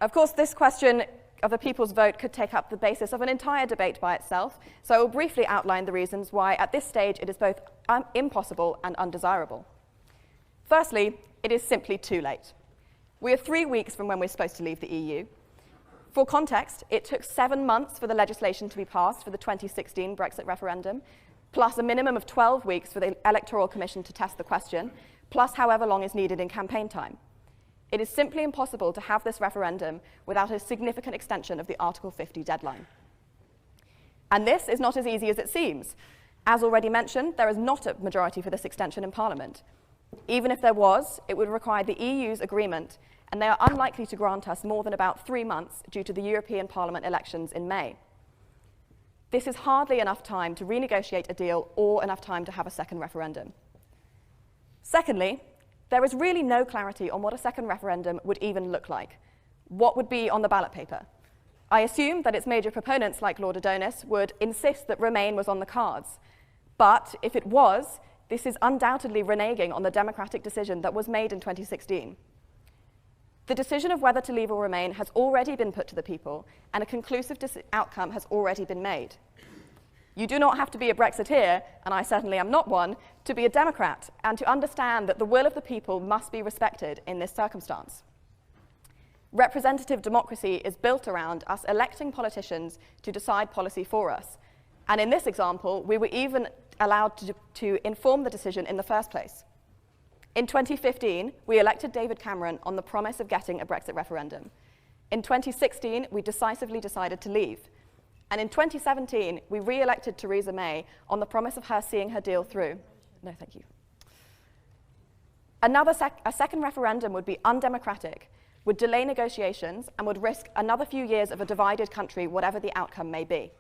Of course, this question of the people's vote could take up the basis of an entire debate by itself, so I will briefly outline the reasons why at this stage it is both impossible and undesirable. Firstly, it is simply too late. We are 3 weeks from when we're supposed to leave the EU. For context, it took 7 months for the legislation to be passed for the 2016 Brexit referendum, plus a minimum of 12 weeks for the Electoral Commission to test the question, plus however long is needed in campaign time. It is simply impossible to have this referendum without a significant extension of the Article 50 deadline. And this is not as easy as it seems. As already mentioned, there is not a majority for this extension in Parliament. Even if there was, it would require the EU's agreement, and they are unlikely to grant us more than about 3 months due to the European Parliament elections in May. This is hardly enough time to renegotiate a deal or enough time to have a second referendum. Secondly, there is really no clarity on what a second referendum would even look like. What would be on the ballot paper? I assume that its major proponents, like Lord Adonis, would insist that Remain was on the cards. But if it was, this is undoubtedly reneging on the democratic decision that was made in 2016. The decision of whether to leave or remain has already been put to the people, and a conclusive outcome has already been made. You do not have to be a Brexiteer, and I certainly am not one, to be a Democrat and to understand that the will of the people must be respected in this circumstance. Representative democracy is built around us electing politicians to decide policy for us. And in this example, we were even allowed to inform the decision in the first place. In 2015, we elected David Cameron on the promise of getting a Brexit referendum. In 2016, we decisively decided to leave. And in 2017, we re-elected Theresa May on the promise of her seeing her deal through. No, thank you. A second referendum would be undemocratic, would delay negotiations, and would risk another few years of a divided country, whatever the outcome may be.